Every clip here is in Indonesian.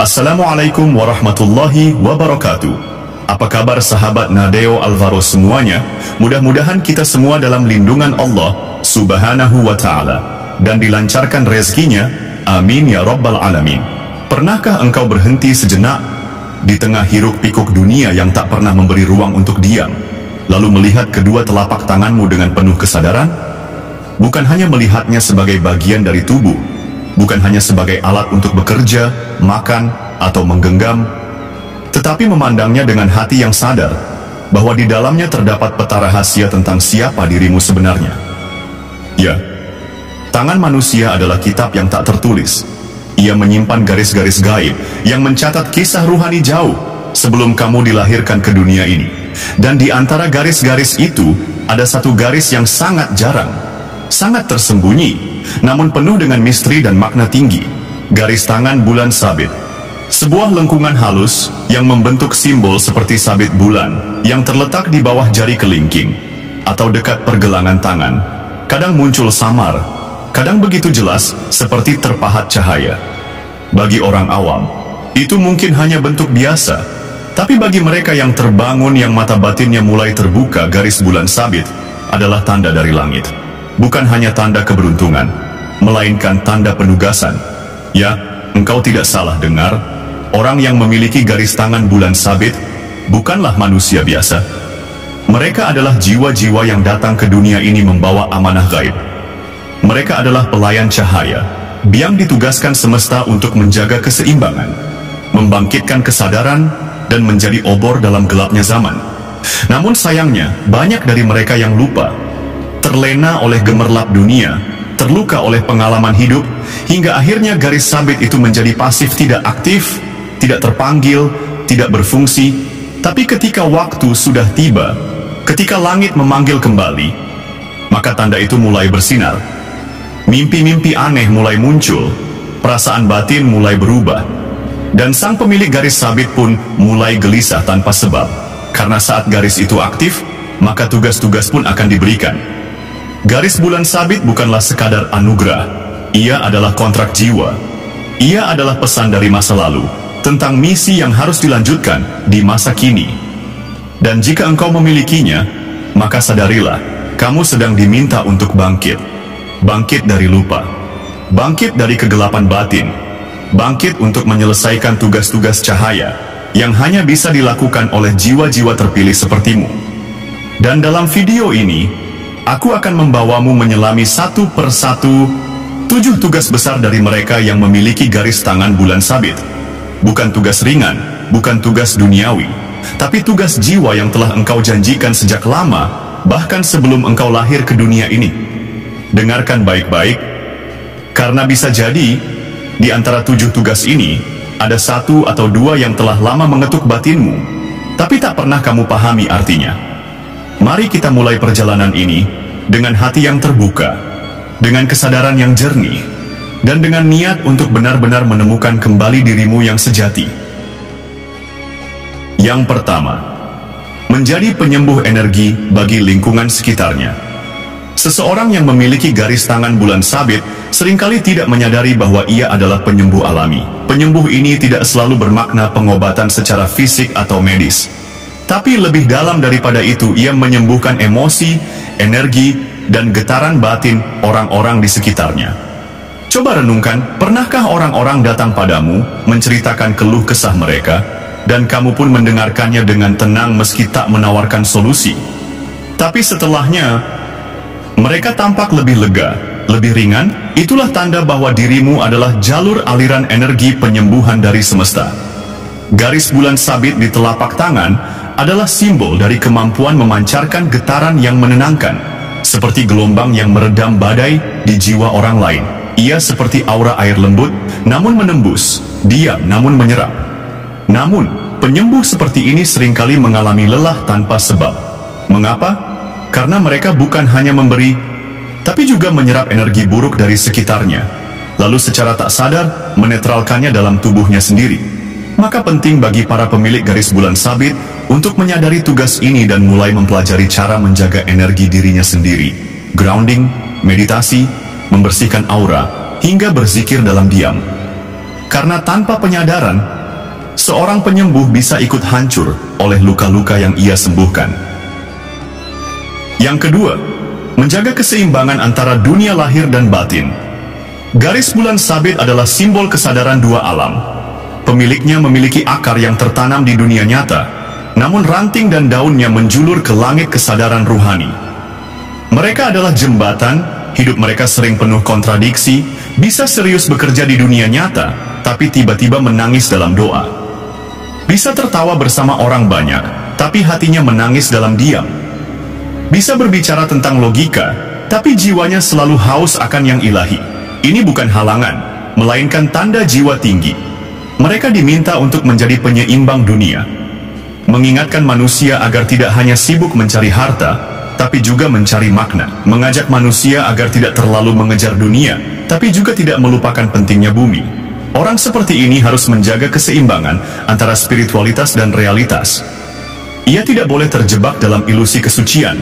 Assalamualaikum warahmatullahi wabarakatuh. Apa kabar sahabat Nadeo Alvaro semuanya? Mudah-mudahan kita semua dalam lindungan Allah Subhanahu wa ta'ala dan dilancarkan rezekinya. Amin ya rabbal alamin. Pernahkah engkau berhenti sejenak di tengah hiruk pikuk dunia yang tak pernah memberi ruang untuk diam, lalu melihat kedua telapak tanganmu dengan penuh kesadaran? Bukan hanya melihatnya sebagai bagian dari tubuh, bukan hanya sebagai alat untuk bekerja, makan, atau menggenggam, tetapi memandangnya dengan hati yang sadar bahwa di dalamnya terdapat peta rahasia tentang siapa dirimu sebenarnya. Ya, tangan manusia adalah kitab yang tak tertulis. Ia menyimpan garis-garis gaib yang mencatat kisah ruhani jauh sebelum kamu dilahirkan ke dunia ini. Dan di antara garis-garis itu, ada satu garis yang sangat jarang, sangat tersembunyi, namun penuh dengan misteri dan makna tinggi. Garis tangan bulan sabit, sebuah lengkungan halus yang membentuk simbol seperti sabit bulan yang terletak di bawah jari kelingking atau dekat pergelangan tangan. Kadang muncul samar, kadang begitu jelas seperti terpahat cahaya. Bagi orang awam, itu mungkin hanya bentuk biasa, tapi bagi mereka yang terbangun, yang mata batinnya mulai terbuka, garis bulan sabit adalah tanda dari langit. Bukan hanya tanda keberuntungan, melainkan tanda penugasan. Ya, engkau tidak salah dengar. Orang yang memiliki garis tangan bulan sabit bukanlah manusia biasa. Mereka adalah jiwa-jiwa yang datang ke dunia ini membawa amanah gaib. Mereka adalah pelayan cahaya, yang ditugaskan semesta untuk menjaga keseimbangan, membangkitkan kesadaran, dan menjadi obor dalam gelapnya zaman. Namun sayangnya, banyak dari mereka yang lupa, terlena oleh gemerlap dunia, terluka oleh pengalaman hidup, hingga akhirnya garis sabit itu menjadi pasif, tidak aktif, tidak terpanggil, tidak berfungsi. Tapi ketika waktu sudah tiba, ketika langit memanggil kembali, maka tanda itu mulai bersinar. Mimpi-mimpi aneh mulai muncul, perasaan batin mulai berubah, dan sang pemilik garis sabit pun mulai gelisah tanpa sebab. Karena saat garis itu aktif, maka tugas-tugas pun akan diberikan. Garis bulan sabit bukanlah sekadar anugerah, ia adalah kontrak jiwa. Ia adalah pesan dari masa lalu, tentang misi yang harus dilanjutkan di masa kini. Dan jika engkau memilikinya, maka sadarilah, kamu sedang diminta untuk bangkit. Bangkit dari lupa, bangkit dari kegelapan batin, bangkit untuk menyelesaikan tugas-tugas cahaya yang hanya bisa dilakukan oleh jiwa-jiwa terpilih sepertimu. Dan dalam video ini, aku akan membawamu menyelami satu persatu 7 tugas besar dari mereka yang memiliki garis tangan bulan sabit. Bukan tugas ringan, bukan tugas duniawi, tapi tugas jiwa yang telah engkau janjikan sejak lama, bahkan sebelum engkau lahir ke dunia ini. Dengarkan baik-baik, karena bisa jadi di antara 7 tugas ini ada 1 atau 2 yang telah lama mengetuk batinmu, tapi tak pernah kamu pahami artinya. Mari kita mulai perjalanan ini dengan hati yang terbuka, dengan kesadaran yang jernih, dan dengan niat untuk benar-benar menemukan kembali dirimu yang sejati. Yang pertama, menjadi penyembuh energi bagi lingkungan sekitarnya. Seseorang yang memiliki garis tangan bulan sabit seringkali tidak menyadari bahwa ia adalah penyembuh alami. Penyembuh ini tidak selalu bermakna pengobatan secara fisik atau medis, tapi lebih dalam daripada itu, ia menyembuhkan emosi, energi, dan getaran batin orang-orang di sekitarnya. Coba renungkan, pernahkah orang-orang datang padamu, menceritakan keluh kesah mereka, dan kamu pun mendengarkannya dengan tenang meski tak menawarkan solusi? Tapi setelahnya, mereka tampak lebih lega, lebih ringan. Itulah tanda bahwa dirimu adalah jalur aliran energi penyembuhan dari semesta. Garis bulan sabit di telapak tangan adalah simbol dari kemampuan memancarkan getaran yang menenangkan, seperti gelombang yang meredam badai di jiwa orang lain. Ia seperti aura air lembut, namun menembus, diam namun menyerap. Namun, penyembuh seperti ini seringkali mengalami lelah tanpa sebab. Mengapa? Karena mereka bukan hanya memberi, tapi juga menyerap energi buruk dari sekitarnya, lalu secara tak sadar menetralkannya dalam tubuhnya sendiri. Maka penting bagi para pemilik garis bulan sabit untuk menyadari tugas ini dan mulai mempelajari cara menjaga energi dirinya sendiri. Grounding, meditasi, membersihkan aura, hingga berzikir dalam diam. Karena tanpa penyadaran, seorang penyembuh bisa ikut hancur oleh luka-luka yang ia sembuhkan. Yang kedua, menjaga keseimbangan antara dunia lahir dan batin. Garis bulan sabit adalah simbol kesadaran dua alam. Pemiliknya memiliki akar yang tertanam di dunia nyata, namun ranting dan daunnya menjulur ke langit kesadaran ruhani. Mereka adalah jembatan, hidup mereka sering penuh kontradiksi, bisa serius bekerja di dunia nyata, tapi tiba-tiba menangis dalam doa. Bisa tertawa bersama orang banyak, tapi hatinya menangis dalam diam. Bisa berbicara tentang logika, tapi jiwanya selalu haus akan yang ilahi. Ini bukan halangan, melainkan tanda jiwa tinggi. Mereka diminta untuk menjadi penyeimbang dunia, mengingatkan manusia agar tidak hanya sibuk mencari harta, tapi juga mencari makna, mengajak manusia agar tidak terlalu mengejar dunia, tapi juga tidak melupakan pentingnya bumi. Orang seperti ini harus menjaga keseimbangan antara spiritualitas dan realitas. Ia tidak boleh terjebak dalam ilusi kesucian,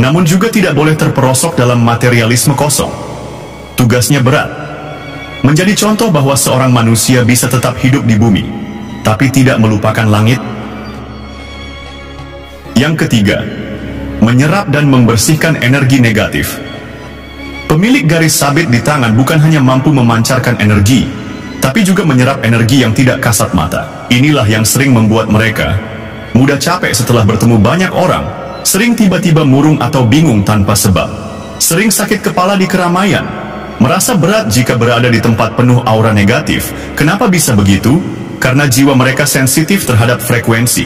namun juga tidak boleh terperosok dalam materialisme kosong. Tugasnya berat, menjadi contoh bahwa seorang manusia bisa tetap hidup di bumi, tapi tidak melupakan langit. Yang ketiga, menyerap dan membersihkan energi negatif. Pemilik garis sabit di tangan bukan hanya mampu memancarkan energi, tapi juga menyerap energi yang tidak kasat mata. Inilah yang sering membuat mereka mudah capek setelah bertemu banyak orang, sering tiba-tiba murung atau bingung tanpa sebab, sering sakit kepala di keramaian, merasa berat jika berada di tempat penuh aura negatif. Kenapa bisa begitu? Karena jiwa mereka sensitif terhadap frekuensi.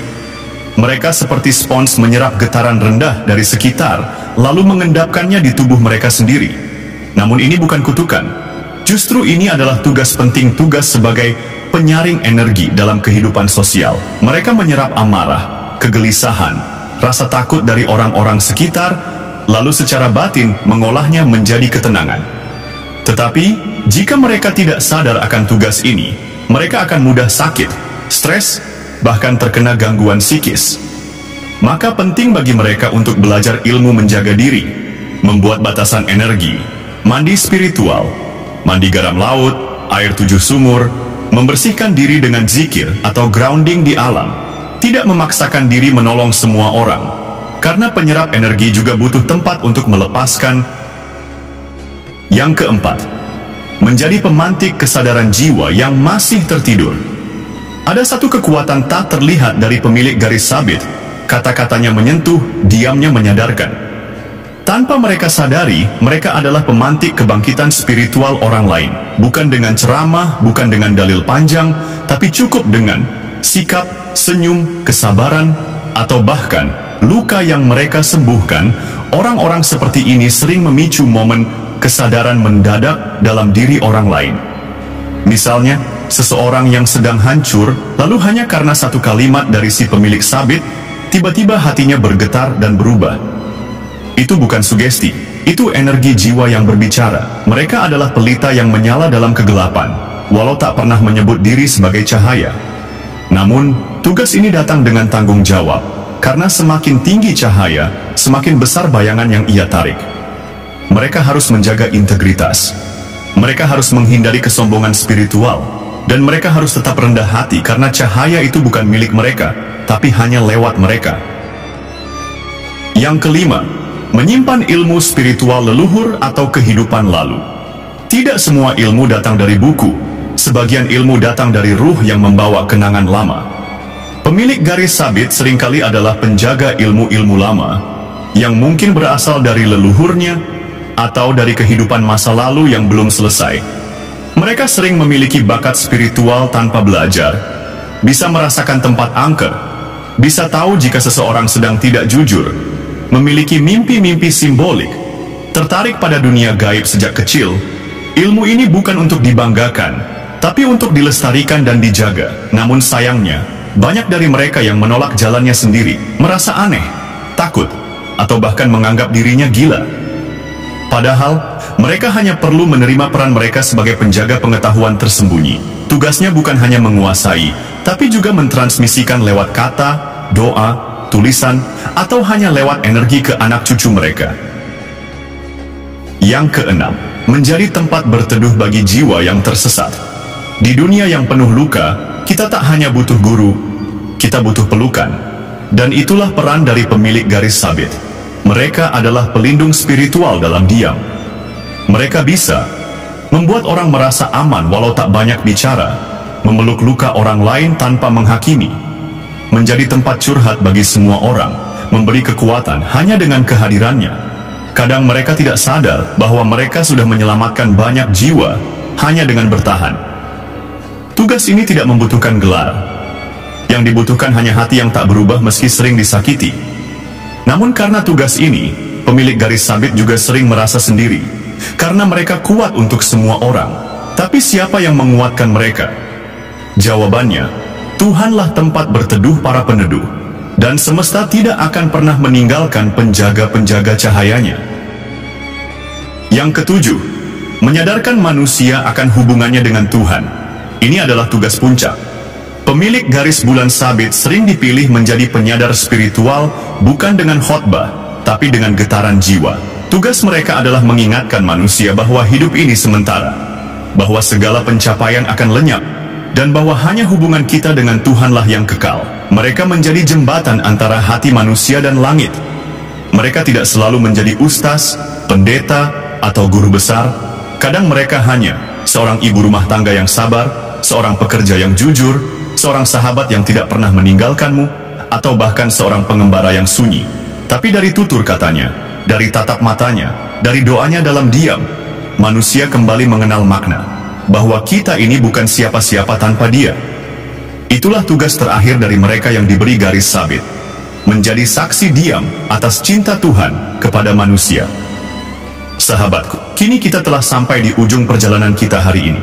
Mereka seperti spons menyerap getaran rendah dari sekitar, lalu mengendapkannya di tubuh mereka sendiri. Namun ini bukan kutukan. Justru ini adalah tugas penting, tugas sebagai penyaring energi dalam kehidupan sosial. Mereka menyerap amarah, kegelisahan, rasa takut dari orang-orang sekitar, lalu secara batin mengolahnya menjadi ketenangan. Tetapi, jika mereka tidak sadar akan tugas ini, mereka akan mudah sakit, stres, bahkan terkena gangguan psikis. Maka penting bagi mereka untuk belajar ilmu menjaga diri, membuat batasan energi, mandi spiritual, mandi garam laut, air 7 sumur, membersihkan diri dengan zikir atau grounding di alam, tidak memaksakan diri menolong semua orang, karena penyerap energi juga butuh tempat untuk melepaskan. Yang keempat, menjadi pemantik kesadaran jiwa yang masih tertidur. Ada satu kekuatan tak terlihat dari pemilik garis sabit, kata-katanya menyentuh, diamnya menyadarkan. Tanpa mereka sadari, mereka adalah pemantik kebangkitan spiritual orang lain. Bukan dengan ceramah, bukan dengan dalil panjang, tapi cukup dengan sikap, senyum, kesabaran, atau bahkan luka yang mereka sembuhkan. Orang-orang seperti ini sering memicu momen kesadaran mendadak dalam diri orang lain. Misalnya, seseorang yang sedang hancur, lalu hanya karena satu kalimat dari si pemilik sabit, tiba-tiba hatinya bergetar dan berubah. Itu bukan sugesti, itu energi jiwa yang berbicara. Mereka adalah pelita yang menyala dalam kegelapan, walau tak pernah menyebut diri sebagai cahaya. Namun, tugas ini datang dengan tanggung jawab, karena semakin tinggi cahaya, semakin besar bayangan yang ia tarik. Mereka harus menjaga integritas. Mereka harus menghindari kesombongan spiritual, dan mereka harus tetap rendah hati karena cahaya itu bukan milik mereka, tapi hanya lewat mereka. Yang kelima, menyimpan ilmu spiritual leluhur atau kehidupan lalu. Tidak semua ilmu datang dari buku, sebagian ilmu datang dari ruh yang membawa kenangan lama. Pemilik garis sabit seringkali adalah penjaga ilmu-ilmu lama, yang mungkin berasal dari leluhurnya, atau dari kehidupan masa lalu yang belum selesai. Mereka sering memiliki bakat spiritual tanpa belajar, bisa merasakan tempat angker, bisa tahu jika seseorang sedang tidak jujur, memiliki mimpi-mimpi simbolik, tertarik pada dunia gaib sejak kecil. Ilmu ini bukan untuk dibanggakan, tapi untuk dilestarikan dan dijaga. Namun sayangnya, banyak dari mereka yang menolak jalannya sendiri, merasa aneh, takut, atau bahkan menganggap dirinya gila. Padahal, mereka hanya perlu menerima peran mereka sebagai penjaga pengetahuan tersembunyi. Tugasnya bukan hanya menguasai, tapi juga mentransmisikan lewat kata, doa, tulisan, atau hanya lewat energi ke anak cucu mereka. Yang keenam, menjadi tempat berteduh bagi jiwa yang tersesat. Di dunia yang penuh luka, kita tak hanya butuh guru, kita butuh pelukan. Dan itulah peran dari pemilik garis sabit. Mereka adalah pelindung spiritual dalam diam. Mereka bisa membuat orang merasa aman walau tak banyak bicara, memeluk luka orang lain tanpa menghakimi, menjadi tempat curhat bagi semua orang, memberi kekuatan hanya dengan kehadirannya. Kadang mereka tidak sadar bahwa mereka sudah menyelamatkan banyak jiwa hanya dengan bertahan. Tugas ini tidak membutuhkan gelar. Yang dibutuhkan hanya hati yang tak berubah meski sering disakiti. Namun karena tugas ini, pemilik garis sabit juga sering merasa sendiri. Karena mereka kuat untuk semua orang. Tapi siapa yang menguatkan mereka? Jawabannya, Tuhanlah tempat berteduh para peneduh. Dan semesta tidak akan pernah meninggalkan penjaga-penjaga cahayanya. Yang ketujuh, menyadarkan manusia akan hubungannya dengan Tuhan. Ini adalah tugas puncak. Pemilik garis bulan sabit sering dipilih menjadi penyadar spiritual bukan dengan khotbah, tapi dengan getaran jiwa. Tugas mereka adalah mengingatkan manusia bahwa hidup ini sementara, bahwa segala pencapaian akan lenyap, dan bahwa hanya hubungan kita dengan Tuhanlah yang kekal. Mereka menjadi jembatan antara hati manusia dan langit. Mereka tidak selalu menjadi ustaz, pendeta, atau guru besar. Kadang mereka hanya seorang ibu rumah tangga yang sabar, seorang pekerja yang jujur, seorang sahabat yang tidak pernah meninggalkanmu, atau bahkan seorang pengembara yang sunyi. Tapi dari tutur katanya, dari tatap matanya, dari doanya dalam diam, manusia kembali mengenal makna, bahwa kita ini bukan siapa-siapa tanpa dia. Itulah tugas terakhir dari mereka yang diberi garis sabit, menjadi saksi diam atas cinta Tuhan kepada manusia. Sahabatku, kini kita telah sampai di ujung perjalanan kita hari ini.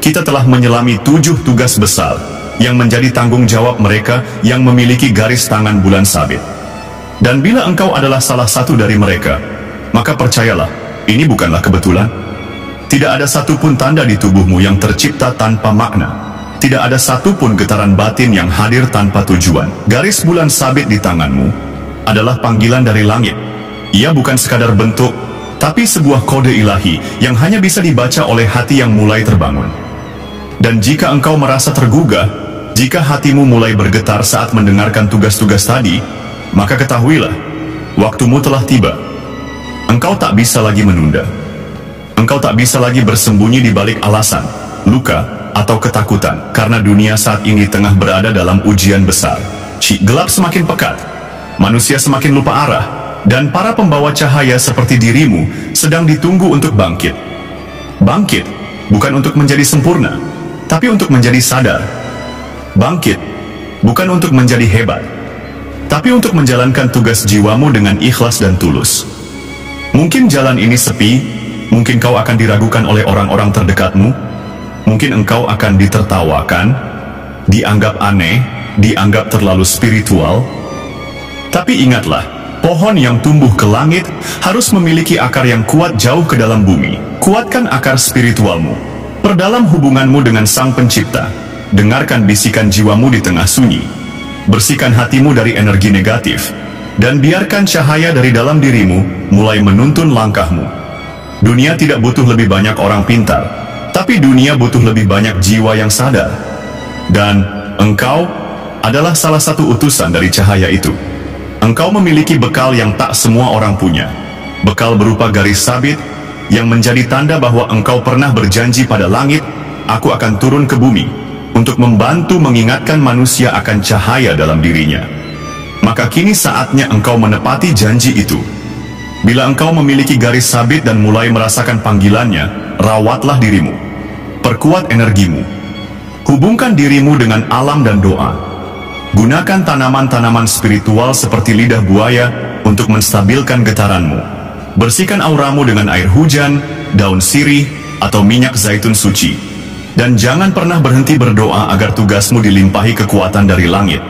Kita telah menyelami 7 tugas besar yang menjadi tanggung jawab mereka yang memiliki garis tangan bulan sabit. Dan bila engkau adalah salah satu dari mereka, maka percayalah, ini bukanlah kebetulan. Tidak ada satupun tanda di tubuhmu yang tercipta tanpa makna. Tidak ada satupun getaran batin yang hadir tanpa tujuan. Garis bulan sabit di tanganmu adalah panggilan dari langit. Ia bukan sekadar bentuk, tapi sebuah kode ilahi yang hanya bisa dibaca oleh hati yang mulai terbangun. Dan jika engkau merasa tergugah, jika hatimu mulai bergetar saat mendengarkan tugas-tugas tadi, maka ketahuilah, waktumu telah tiba. Engkau tak bisa lagi menunda. Engkau tak bisa lagi bersembunyi di balik alasan, luka, atau ketakutan, karena dunia saat ini tengah berada dalam ujian besar. Gelap semakin pekat, manusia semakin lupa arah, dan para pembawa cahaya seperti dirimu sedang ditunggu untuk bangkit. Bangkit, bukan untuk menjadi sempurna, tapi untuk menjadi sadar. Bangkit, bukan untuk menjadi hebat, tapi untuk menjalankan tugas jiwamu dengan ikhlas dan tulus. Mungkin jalan ini sepi, mungkin kau akan diragukan oleh orang-orang terdekatmu, mungkin engkau akan ditertawakan, dianggap aneh, dianggap terlalu spiritual. Tapi ingatlah, pohon yang tumbuh ke langit harus memiliki akar yang kuat jauh ke dalam bumi. Kuatkan akar spiritualmu. Perdalam hubunganmu dengan Sang Pencipta. Dengarkan bisikan jiwamu di tengah sunyi. Bersihkan hatimu dari energi negatif. Dan biarkan cahaya dari dalam dirimu mulai menuntun langkahmu. Dunia tidak butuh lebih banyak orang pintar, tapi dunia butuh lebih banyak jiwa yang sadar. Dan engkau adalah salah satu utusan dari cahaya itu. Engkau memiliki bekal yang tak semua orang punya. Bekal berupa garis sabit yang menjadi tanda bahwa engkau pernah berjanji pada langit, aku akan turun ke bumi untuk membantu mengingatkan manusia akan cahaya dalam dirinya. Maka kini saatnya engkau menepati janji itu. Bila engkau memiliki garis sabit dan mulai merasakan panggilannya, rawatlah dirimu. Perkuat energimu. Hubungkan dirimu dengan alam dan doa. Gunakan tanaman-tanaman spiritual seperti lidah buaya untuk menstabilkan getaranmu. Bersihkan auramu dengan air hujan, daun sirih, atau minyak zaitun suci. Dan jangan pernah berhenti berdoa agar tugasmu dilimpahi kekuatan dari langit.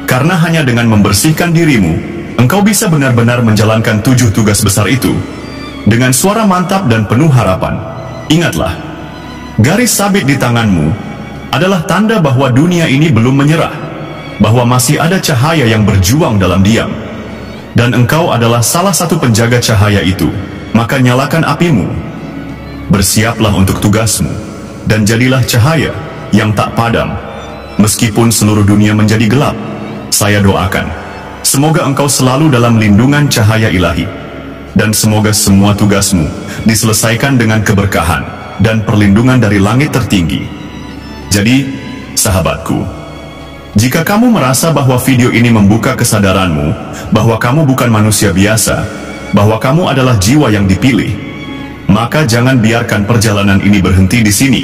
Karena hanya dengan membersihkan dirimu, engkau bisa benar-benar menjalankan 7 tugas besar itu. Dengan suara mantap dan penuh harapan, ingatlah, garis sabit di tanganmu adalah tanda bahwa dunia ini belum menyerah, bahwa masih ada cahaya yang berjuang dalam diam. Dan engkau adalah salah satu penjaga cahaya itu, maka nyalakan apimu. Bersiaplah untuk tugasmu. dan jadilah cahaya yang tak padam. Meskipun seluruh dunia menjadi gelap, saya doakan, semoga engkau selalu dalam lindungan cahaya ilahi, dan semoga semua tugasmu diselesaikan dengan keberkahan dan perlindungan dari langit tertinggi. Jadi, sahabatku, jika kamu merasa bahwa video ini membuka kesadaranmu, bahwa kamu bukan manusia biasa, bahwa kamu adalah jiwa yang dipilih, maka jangan biarkan perjalanan ini berhenti di sini.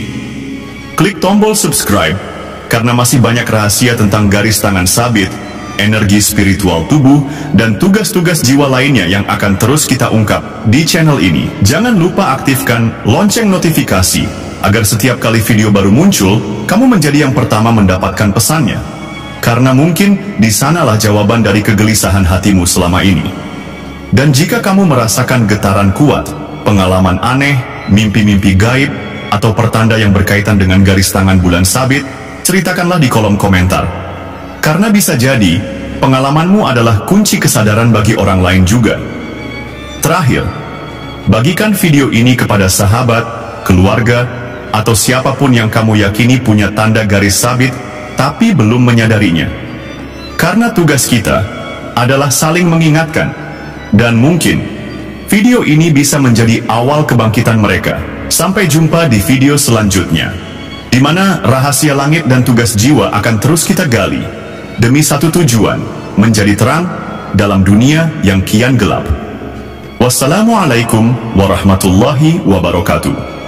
Klik tombol subscribe, karena masih banyak rahasia tentang garis tangan sabit, energi spiritual tubuh, dan tugas-tugas jiwa lainnya yang akan terus kita ungkap di channel ini. Jangan lupa aktifkan lonceng notifikasi, agar setiap kali video baru muncul, kamu menjadi yang pertama mendapatkan pesannya. Karena mungkin di sanalah jawaban dari kegelisahan hatimu selama ini. Dan jika kamu merasakan getaran kuat, pengalaman aneh, mimpi-mimpi gaib, atau pertanda yang berkaitan dengan garis tangan bulan sabit, ceritakanlah di kolom komentar. Karena bisa jadi, pengalamanmu adalah kunci kesadaran bagi orang lain juga. Terakhir, bagikan video ini kepada sahabat, keluarga, atau siapapun yang kamu yakini punya tanda garis sabit, tapi belum menyadarinya. Karena tugas kita adalah saling mengingatkan, dan mungkin video ini bisa menjadi awal kebangkitan mereka. Sampai jumpa di video selanjutnya, di mana rahasia langit dan tugas jiwa akan terus kita gali, demi satu tujuan, menjadi terang dalam dunia yang kian gelap. Wassalamualaikum warahmatullahi wabarakatuh.